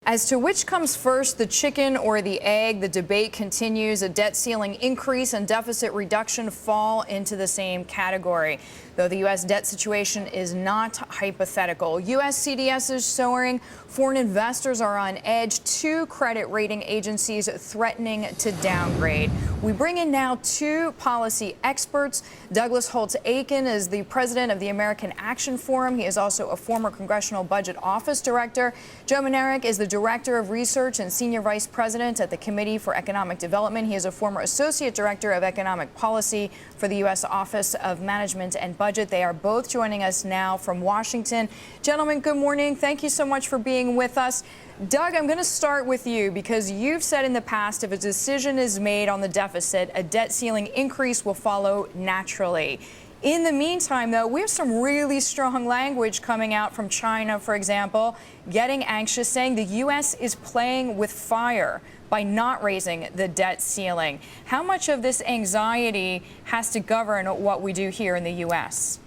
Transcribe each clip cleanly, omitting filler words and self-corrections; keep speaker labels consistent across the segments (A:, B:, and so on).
A: As to which comes first, the chicken or the egg, the debate continues. A debt ceiling increase and deficit reduction fall into the same category. Though the U.S. debt situation is not hypothetical. U.S. CDS is soaring. Foreign investors are on edge. 2 credit rating agencies threatening to downgrade. We bring in now 2 policy experts. Douglas Holtz-Eakin is the president of the American Action Forum. He is also a former Congressional Budget Office director. Joe Minarik is the director of research and senior vice president at the Committee for Economic Development. He is a former associate director of economic policy for the U.S. Office of Management and Budget. They are both joining us now from Washington. Gentlemen, good morning. Thank you so much for being with us. Doug, I'm going to start with you because you've said in the past if a decision is made on the deficit, a debt ceiling increase will follow naturally. In the meantime, though, we have some really strong language coming out from China, for example, getting anxious, saying the U.S. is playing with fire by not raising the debt ceiling. How much of this anxiety has to govern what we do here in the U.S.?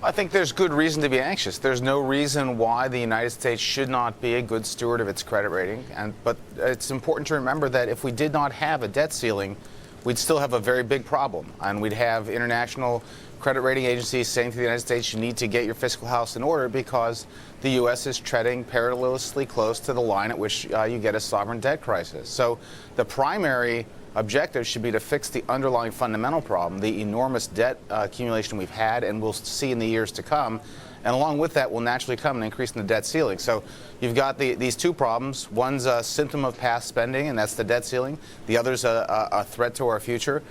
B: I think there's good reason to be anxious. There's no reason why the United States should not be a good steward of its credit rating. But it's important to remember that if we did not have a debt ceiling, we'd still have a very big problem. And we'd have international credit rating agencies saying to the United States, you need to get your fiscal house in order because the U.S. is treading perilously close to the line at which you get a sovereign debt crisis. So the primary objective should be to fix the underlying fundamental problem, the enormous debt accumulation we've had and will see in the years to come. And along with that will naturally come an increase in the debt ceiling. So you've got these 2 problems. One's a symptom of past spending, and that's the debt ceiling. The other's a threat to our future.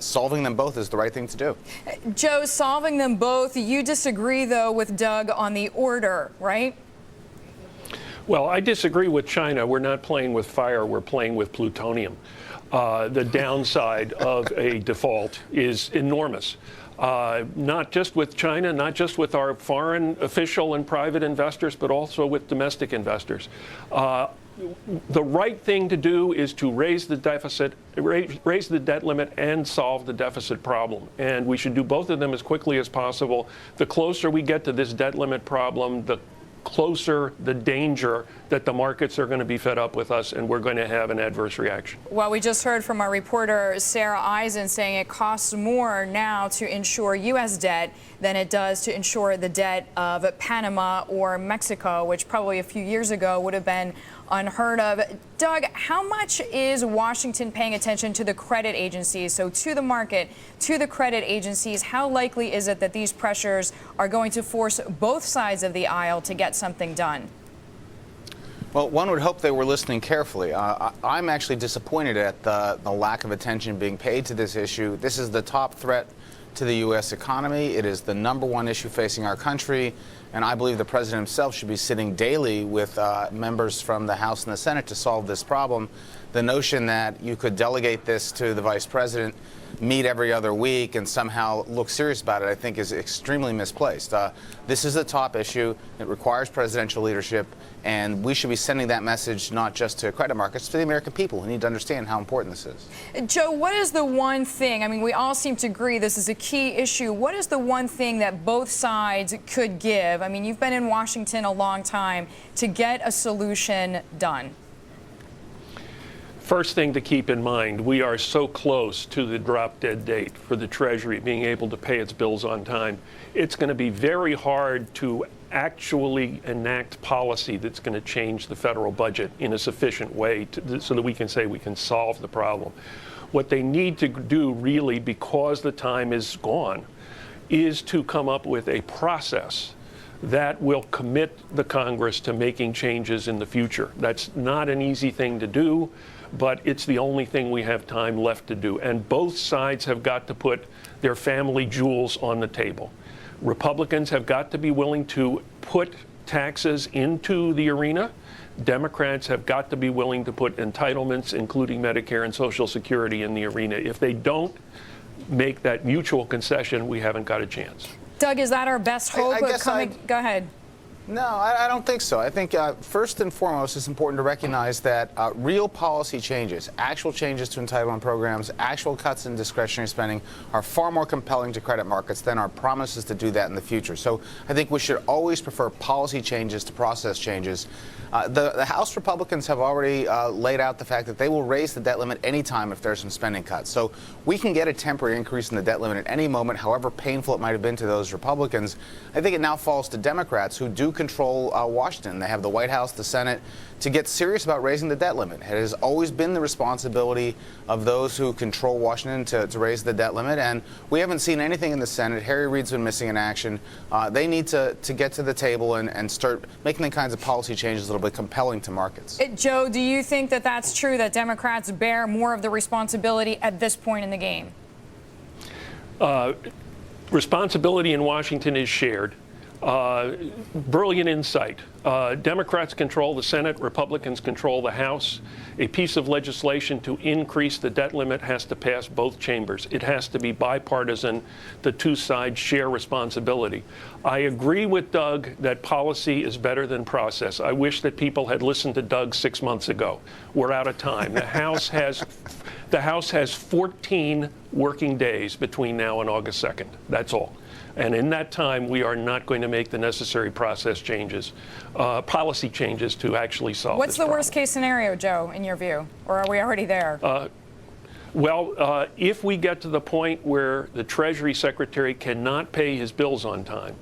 B: Solving them both is the right thing to do.
A: Joe, solving them both. You disagree, though, with Doug on the order, right?
C: Well, I disagree with China. We're not playing with fire. We're playing with plutonium. The downside of a default is enormous. Not just with China, not just with our foreign official and private investors, but also with domestic investors. The right thing to do is to raise the deficit, raise the debt limit and solve the deficit problem. And we should do both of them as quickly as possible. The closer we get to this debt limit problem, the closer the danger that the markets are going to be fed up with us and we're going to have an adverse reaction.
A: Well, we just heard from our reporter Sarah Eisen saying it costs more now to insure U.S. debt than it does to insure the debt of Panama or Mexico, which probably a few years ago would have been unheard of. Doug, how much is Washington paying attention to the credit agencies, so to the market, to the credit agencies? How likely is it that these pressures are going to force both sides of the aisle to get something done?
B: Well, one would hope they were listening carefully. I'm actually disappointed at the lack of attention being paid to this issue. This is the top threat to the U.S. economy. It is the #1 issue facing our country. And I believe the president himself should be sitting daily with members from the House and the Senate to solve this problem. The notion that you could delegate this to the vice president, meet every other week, and somehow look serious about it, I think is extremely misplaced. This is a top issue. It requires presidential leadership, and we should be sending that message not just to credit markets, but to the American people who need to understand how important this is.
A: Joe, what is the one thing, I mean, we all seem to agree this is a key issue. What is the one thing that both sides could give? I mean, you've been in Washington a long time to get a solution done.
C: First thing to keep in mind, we are so close to the drop-dead date for the Treasury being able to pay its bills on time. It's going to be very hard to actually enact policy that's going to change the federal budget in a sufficient way so that we can say we can solve the problem. What they need to do really, because the time is gone, is to come up with a process that will commit the Congress to making changes in the future. That's not an easy thing to do, but it's the only thing we have time left to do. And both sides have got to put their family jewels on the table. Republicans have got to be willing to put taxes into the arena. Democrats have got to be willing to put entitlements, including Medicare and Social Security, in the arena. If they don't make that mutual concession, we haven't got a chance.
A: Doug, is that our best hope of coming? Go ahead.
B: No, I don't think so. I think first and foremost, it's important to recognize that real policy changes, actual changes to entitlement programs, actual cuts in discretionary spending are far more compelling to credit markets than our promises to do that in the future. So I think we should always prefer policy changes to process changes. The House Republicans have already laid out the fact that they will raise the debt limit anytime if there's some spending cuts. So we can get a temporary increase in the debt limit at any moment, however painful it might have been to those Republicans. I think it now falls to Democrats, who do control Washington. They have the White House, the Senate, to get serious about raising the debt limit. It has always been the responsibility of those who control Washington to raise the debt limit, and we haven't seen anything in the Senate. Harry Reid's been missing in action. They need to get to the table and start making the kinds of policy changes that will be compelling to markets.
A: Joe, do you think that that's true, that Democrats bear more of the responsibility at this point in the game?
C: Responsibility in Washington is shared. Brilliant insight. Democrats control the Senate, Republicans control the House. A piece of legislation to increase the debt limit has to pass both chambers. It has to be bipartisan. The two sides share responsibility. I agree with Doug that policy is better than process. I wish that people had listened to Doug 6 months ago. We're out of time. The House has 14 working days between now and August 2nd. That's all. And in that time, we are not going to make the necessary process changes, policy changes to actually solve
A: What's
C: this
A: the
C: problem.
A: worst case scenario, Joe, in your view? Or are we already there?
C: If we get to the point where the Treasury Secretary cannot pay his bills on time,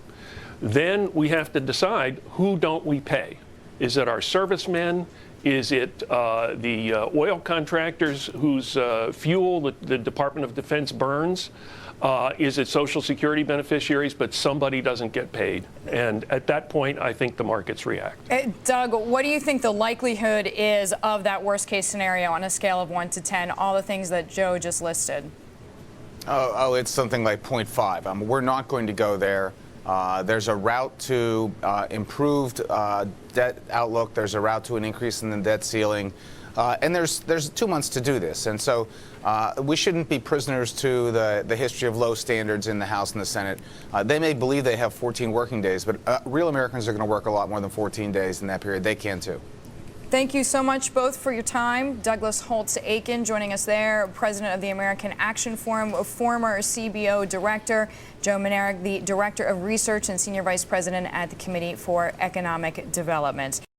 C: then we have to decide, who don't we pay? Is it our servicemen? Is it the oil contractors whose fuel the Department of Defense burns? Is it Social Security beneficiaries, but somebody doesn't get paid? And at that point, I think the markets react.
A: Doug, what do you think the likelihood is of that worst case scenario on a scale of 1 to 10, all the things that Joe just listed?
B: Oh, it's something like 0.5. We're not going to go there. There's a route to improved debt outlook. There's a route to an increase in the debt ceiling. And there's 2 months to do this. And so we shouldn't be prisoners to the history of low standards in the House and the Senate. They may believe they have 14 working days, but real Americans are going to work a lot more than 14 days in that period. They can, too.
A: Thank you so much both for your time. Douglas Holtz-Eakin joining us there, president of the American Action Forum, former CBO director. Joe Minarik, the director of research and senior vice president at the Committee for Economic Development.